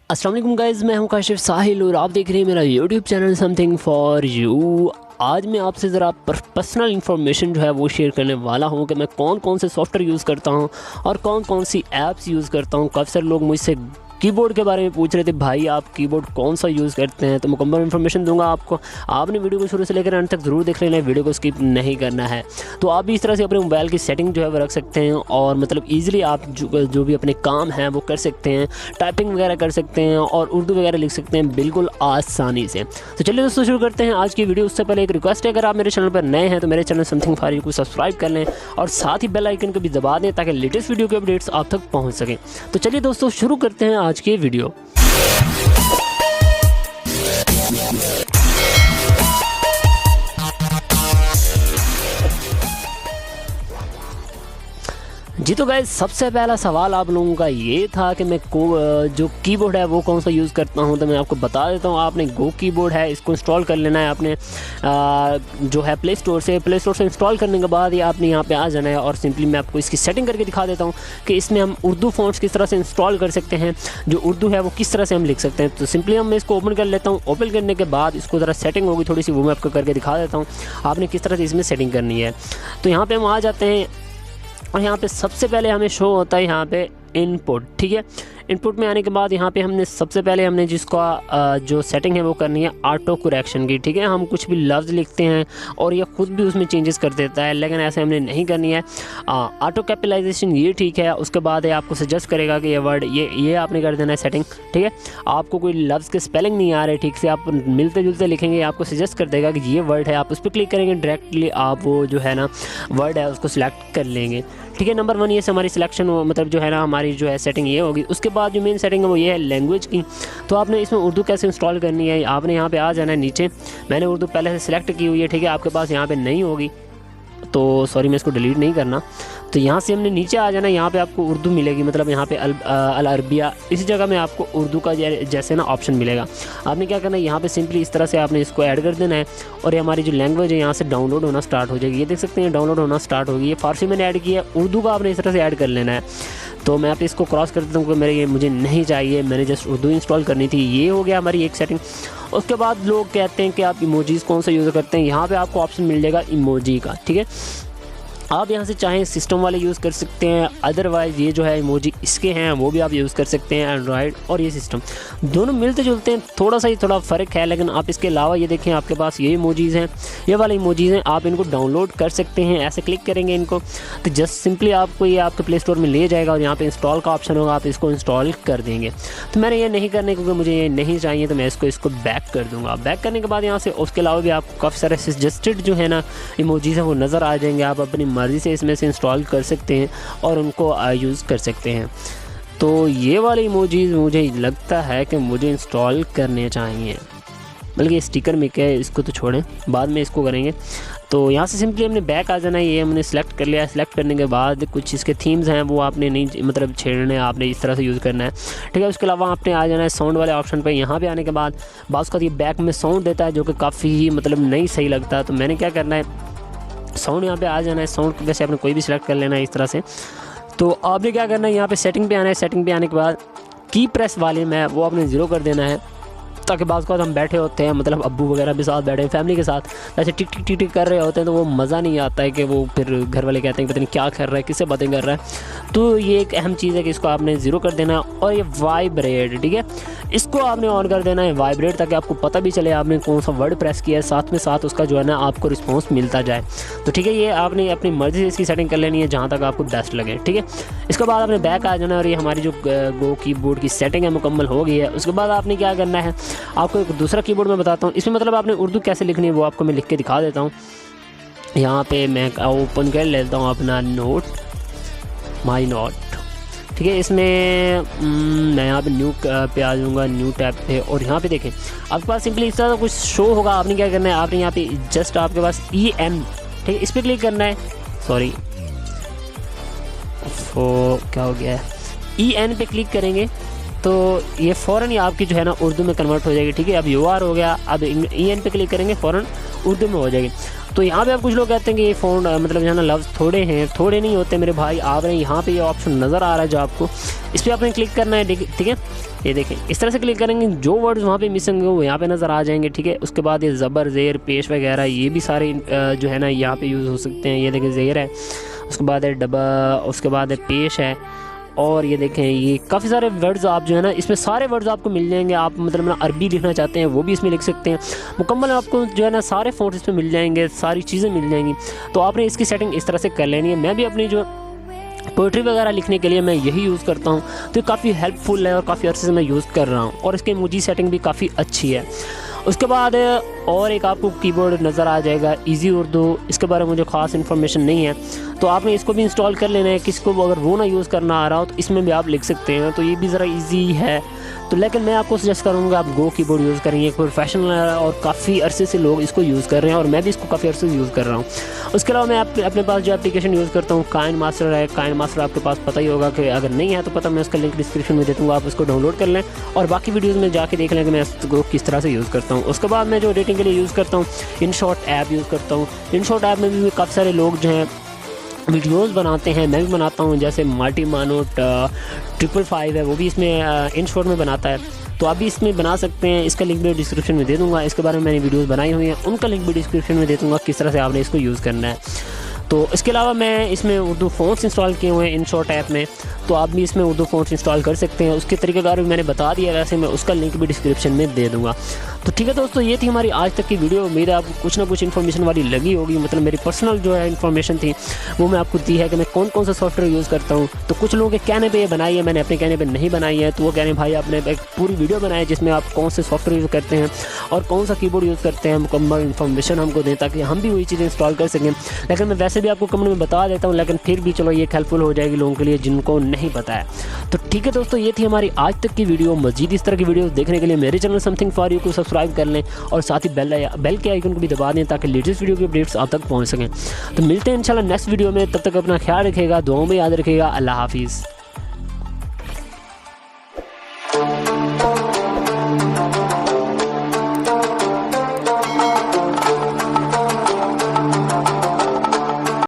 अस्सलाम वालेकुम गाइज़, मैं हूं काशिफ साहिल और आप देख रहे हैं मेरा YouTube channel something for you. आज मैं आपसे ज़रा पर्सनल इन्फॉर्मेशन जो है वो शेयर करने वाला हूं कि मैं कौन कौन से सॉफ्टवेयर यूज़ करता हूं और कौन कौन सी ऐप्स यूज़ करता हूं। काफ़ी सारे लोग मुझसे कीबोर्ड के बारे में पूछ रहे थे, भाई आप कीबोर्ड कौन सा यूज़ करते हैं, तो मुकम्मल इन्फॉर्मेशन दूंगा आपको। आपने वीडियो को शुरू से लेकर अंत तक ज़रूर देख लेना है, वीडियो को स्किप नहीं करना है। तो आप भी इस तरह से अपने मोबाइल की सेटिंग जो है वो रख सकते हैं और मतलब ईज़िली आप जो भी अपने काम हैं वो कर सकते हैं, टाइपिंग वगैरह कर सकते हैं और उर्दू वगैरह लिख सकते हैं बिल्कुल आसानी से। तो चलिए दोस्तों शुरू करते हैं आज की वीडियो। उससे पहले एक रिक्वेस्ट है, अगर आप मेरे चैनल पर नए हैं तो मेरे चैनल समथिंग फॉर यू को सब्सक्राइब कर लें और साथ ही बेल आइकन को भी दबा दें ताकि लेटेस्ट वीडियो के अपडेट्स आप तक पहुँच सकें। तो चलिए दोस्तों शुरू करते हैं आज की वीडियो। जी तो गाइस, सबसे पहला सवाल आप लोगों का ये था कि मैं जो कीबोर्ड है वो कौन सा यूज़ करता हूं। तो मैं आपको बता देता हूं, आपने गो कीबोर्ड है, इसको इंस्टॉल कर लेना है आपने जो है प्ले स्टोर से इंस्टॉल करने के बाद ये आपने यहाँ पे आ जाना है और सिंपली मैं आपको इसकी सेटिंग करके दिखा देता हूँ कि इसमें हम उर्दू फ़ॉन्ट्स किस तरह से इंस्टॉल कर सकते हैं, जो उर्दू है वो किस तरह से हम लिख सकते हैं। तो सिंपली मैं इसको ओपन कर लेता हूँ। ओपन करने के बाद इसको ज़रा सेटिंग होगी थोड़ी सी, वो मैं आपको करके दिखा देता हूँ आपने किस तरह से इसमें सेटिंग करनी है। तो यहाँ पर हम आ जाते हैं और यहाँ पे सबसे पहले हमें शो होता है यहाँ पे इनपुट। ठीक है, इनपुट में आने के बाद यहाँ पे सबसे पहले हमने जिसका जो सेटिंग है वो करनी है ऑटो करेक्शन की। ठीक है, हम कुछ भी लफ्ज़ लिखते हैं और ये खुद भी उसमें चेंजेस कर देता है, लेकिन ऐसे हमने नहीं करनी है। ऑटो कैपिटलाइजेशन ये ठीक है, उसके बाद ये आपको सजेस्ट करेगा कि ये वर्ड ये आपने कर देना है सेटिंग। ठीक है, आपको कोई लफ्ज़ के स्पेलिंग नहीं आ रहे ठीक से, आप मिलते जुलते लिखेंगे, आपको सजेस्ट कर देगा कि ये वर्ड है, आप उस पर क्लिक करेंगे, डायरेक्टली आप वो जो है ना वर्ड है उसको सिलेक्ट कर लेंगे। ठीक है, नंबर 1 ये से हमारी सिलेक्शन मतलब जो है ना हमारी जो है सेटिंग ये होगी। उसके बाद जो मेन सेटिंग है वो ये है लैंग्वेज की। तो आपने इसमें उर्दू कैसे इंस्टॉल करनी है, आपने यहाँ पे आ जाना है नीचे। मैंने उर्दू पहले से सिलेक्ट की हुई है, ठीक है, आपके पास यहाँ पे नहीं होगी तो सॉरी मैं इसको डिलीट नहीं करना। तो यहाँ से हमने नीचे आ जाना, यहाँ पे आपको उर्दू मिलेगी, मतलब यहाँ पे अल अरबिया, इसी जगह में आपको उर्दू का जैसे ना ऑप्शन मिलेगा। आपने क्या करना है, यहाँ पे सिंपली इस तरह से आपने इसको ऐड कर देना है और ये हमारी जो लैंग्वेज है यहाँ से डाउनलोड होना स्टार्ट हो जाएगी। ये देख सकते हैं डाउनलोड होना स्टार्ट होगी। ये फारसी मैंने ऐड किया है, उर्दू का आपने इस तरह से ऐड कर लेना है। तो मैं आप इसको क्रॉस कर देता हूँ कि मेरे ये मुझे नहीं चाहिए, मैंने जस्ट उर्दू इंस्टॉल करनी थी। ये हो गया हमारी एक सेटिंग। उसके बाद लोग कहते हैं कि आप इमोजीज़ कौन सा यूज़ करते हैं, यहाँ पे आपको ऑप्शन मिल जाएगा इमोजी का। ठीक है, आप यहाँ से चाहें सिस्टम वाले यूज़ कर सकते हैं, अदरवाइज़ ये जो है इमोजी इसके हैं वो भी आप यूज़ कर सकते हैं। एंड्रॉयड और ये सिस्टम दोनों मिलते जुलते हैं, थोड़ा फ़र्क है, लेकिन आप इसके अलावा ये देखें आपके पास ये इमोजीज़ हैं, ये वाले इमोजीज़ हैं, आप इनको डाउनलोड कर सकते हैं। ऐसे क्लिक करेंगे इनको तो जस्ट सिंपली आपको ये आपके प्ले स्टोर में ले जाएगा और यहाँ पर इंस्टॉल का ऑप्शन होगा, आप इसको इंस्टॉल कर देंगे। तो मैंने ये नहीं करने क्योंकि मुझे ये नहीं चाहिए, तो मैं इसको बैक कर दूँगा। बैक करने के बाद यहाँ से उसके अलावा भी आपको काफ़ी सारे सजेस्टेड जो है ना इमोजीज़ हैं वो नज़र आ जाएंगे। आप अपनी मर्ज़ी से इसमें से इंस्टॉल कर सकते हैं और उनको यूज़ कर सकते हैं। तो ये वाले इमोजीज़ मुझे लगता है कि मुझे इंस्टॉल करने चाहिए, बल्कि स्टिकर में क्या है, इसको तो छोड़ें, बाद में इसको करेंगे। तो यहाँ से सिंपली हमने बैक आ जाना है, ये हमने सेलेक्ट कर लिया। सेलेक्ट करने के बाद कुछ इसके थीम्स हैं वो आपने नहीं मतलब छेड़ने, आपने इस तरह से यूज़ करना है। ठीक है, उसके अलावा आपने आ जाना है साउंड वाले ऑप्शन पे। यहाँ पे आने के बाद बाज़ का ये बैक में साउंड देता है जो कि काफ़ी मतलब नहीं सही लगता। तो मैंने क्या करना है, साउंड यहाँ पे आ जाना है। साउंड वैसे आपने कोई भी सिलेक्ट कर लेना है इस तरह से। तो आपने क्या करना है, यहाँ पे सेटिंग पे आना है। सेटिंग पे आने के बाद की प्रेस वॉल्यूम है वो आपने 0 कर देना है, ताकि बाज़ हम बैठे होते हैं, मतलब अब्बू वगैरह भी साथ बैठे हैं फैमिली के साथ, ऐसे टिक टिक टिक टिक कर रहे होते हैं तो वो मज़ा नहीं आता है कि वो फिर घर वाले कहते हैं पता नहीं क्या कर रहा है, किससे बातें कर रहा है। तो ये एक अहम चीज़ है कि इसको आपने 0 कर देना। और ये वाइब्रेट, ठीक है, इसको आपने ऑन कर देना है वाइब्रेट, ताकि आपको पता भी चले आपने कौन सा वर्ड प्रेस किया है, साथ में साथ उसका जो है ना आपको रिस्पॉन्स मिलता जाए। तो ठीक है, ये आपने अपनी मर्ज़ी से इसकी सेटिंग कर लेनी है जहाँ तक आपको बेस्ट लगे। ठीक है, इसके बाद आपने बैक आ जाना और ये हमारी जो गो कीबोर्ड की सेटिंग है मुकम्मल हो गई है। उसके बाद आपने क्या करना है, आपको एक दूसरा कीबोर्ड में बताता हूँ, इसमें मतलब आपने उर्दू कैसे लिखनी है वो आपको मैं लिख के दिखा देता हूँ। यहाँ पे मैं ओपन कर लेता हूँ अपना नोट, माई नोट। ठीक है, इसमें मैं यहाँ पे न्यू पे आ जाऊँगा, न्यू टैब पे, और यहाँ पे देखें आपके पास सिंपली इस तरह कुछ शो होगा। आपने क्या करना है, आपने यहाँ पे जस्ट आपके पास EN, ठीक है, इस पर क्लिक करना है। सॉरी क्या हो गया है, EN पे क्लिक करेंगे तो ये फ़ौरन ही आपकी जो है ना उर्दू में कन्वर्ट हो जाएगी। ठीक है, अब UR हो गया, अब EN पे क्लिक करेंगे फ़ौरन उर्दू में हो जाएगी। तो यहाँ पे आप कुछ लोग कहते हैं कि ये फ़ोन मतलब जो है ना लफ्ज़ थोड़े हैं, थोड़े नहीं होते मेरे भाई। आप रहे यहाँ पे ये ऑप्शन नज़र आ रहा है जो आपको, इस पर आपने क्लिक करना है, ठीक है। ये देखें इस तरह से क्लिक करेंगे, जो वर्ड्स वहाँ पे मिसिंग होंगे वो यहाँ पे नज़र आ जाएंगे, ठीक है। उसके बाद ये ज़बर, ज़ेर, पेश वगैरह ये भी सारे जो है ना यहाँ पे यूज़ हो सकते हैं। ये देखें ज़ेर है, उसके बाद है डबा, उसके बाद है पेश है, और ये देखें ये काफ़ी सारे वर्ड्स आप जो है ना इसमें सारे वर्ड्स आपको मिल जाएंगे। आप मतलब ना अरबी लिखना चाहते हैं वो भी इसमें लिख सकते हैं। मुकम्मल आपको जो है ना सारे फ़ॉन्ट्स इसमें मिल जाएंगे, सारी चीज़ें मिल जाएंगी। तो आपने इसकी सेटिंग इस तरह से कर लेनी है। मैं भी अपनी जो पोइट्री वगैरह लिखने के लिए मैं यही यूज़ करता हूँ, तो काफ़ी हेल्पफुल है और काफ़ी अर्से से मैं यूज़ कर रहा हूँ, और इसकी इमोजी सेटिंग भी काफ़ी अच्छी है। उसके बाद और एक आपको कीबोर्ड नज़र आ जाएगा ईजी उर्दू, इसके बारे में मुझे ख़ास इन्फॉर्मेशन नहीं है, तो आपने इसको भी इंस्टॉल कर लेना है। किसी को अगर वो ना यूज़ करना आ रहा हो तो इसमें भी आप लिख सकते हैं, तो ये भी ज़रा ईजी है। तो लेकिन मैं आपको सजेस्ट करूँगा आप गो कीबोर्ड यूज़ करेंगे, प्रोफेशनल है और काफ़ी अरसे से लोग इसको यूज़ कर रहे हैं, और मैं भी इसको काफ़ी अरसे से यूज़ कर रहा हूँ। उसके अलावा मैं अपने पास जो एप्लीकेशन यूज़ करता हूँ काइनमास्टर है। काइनमास्टर आपके पास पता ही होगा, कि अगर नहीं है तो पता, मैं उसका लिंक डिस्क्रिप्शन में दे दूँगा, आप उसको डाउनलोड कर लें और बाकी वीडियोज़ में जाके देख लें कि मैं इसको किस तरह से यूज़ करता हूँ। उसके बाद मैं जो एडिटिंग के लिए यूज़ करता हूँ InShot ऐप यूज़ करता हूँ। InShot ऐप में भी काफ़ी सारे लोग जो हैं वीडियोस बनाते हैं, मैं भी बनाता हूँ, जैसे मार्टी मानोट 555 है वो भी इसमें InShot में बनाता है, तो आप भी इसमें बना सकते हैं। इसका लिंक भी डिस्क्रिप्शन में दे दूँगा, इसके बारे में मैंने वीडियोस बनाई हुई हैं, उनका लिंक भी डिस्क्रिप्शन में दे दूँगा किस तरह से आपने इसको यूज़ करना है। तो इसके अलावा मैं इसमें उर्दू फ़ॉन्ट्स इंस्टॉल किए हुए हैं InShot ऐप में, तो आप भी इसमें उर्दू फ़ॉन्ट्स इंस्टॉल कर सकते हैं। उसके तरीक़ेकार भी मैंने बता दिया, वैसे मैं उसका लिंक भी डिस्क्रिप्शन में दे दूँगा। तो ठीक है दोस्तों, ये थी हमारी आज तक की वीडियो। उम्मीद है आपको कुछ ना कुछ इन्फॉर्मेशन वाली लगी होगी, मतलब मेरी पर्सनल जो है इन्फॉर्मेशन थी वो मैं आपको दी है कि मैं कौन कौन सा सॉफ्टवेयर यूज़ करता हूँ। तो कुछ लोगों के कहने पे ये बनाई है, मैंने अपने कहने पे नहीं बनाई है, तो वो कह रहे हैं भाई आपने एक पूरी वीडियो बनाई है जिसमें आप कौन से सॉफ्टवेयर यूज़ करते हैं और कौन सा कीबोर्ड यूज़ करते हैं, मुकम्मल इन्फॉर्मेशन हमको दें ताकि हम भी वही चीज़ें इंस्टॉल कर सकें। लेकिन मैं वैसे भी आपको कमेंट में बता देता हूँ, लेकिन फिर भी चलो ये हेल्पफुल हो जाएगी लोगों के लिए जिनको नहीं पता है। तो ठीक है दोस्तों, ये थी हमारी आज तक की वीडियो। मजीद इस तरह की वीडियो देखने के लिए मेरे चैनल समथिंग फॉर यू को सब्सक्राइब कर लें और साथ ही बेल के आइकन को भी दबा दें ताकि लेटेस्ट वीडियो की अपडेट्स आप तक पहुंच सकें। तो मिलते हैं इंशाल्लाह नेक्स्ट वीडियो में, तब तक अपना ख्याल रखिएगा, दुआओं में याद रखिएगा। अल्लाह हाफिज़।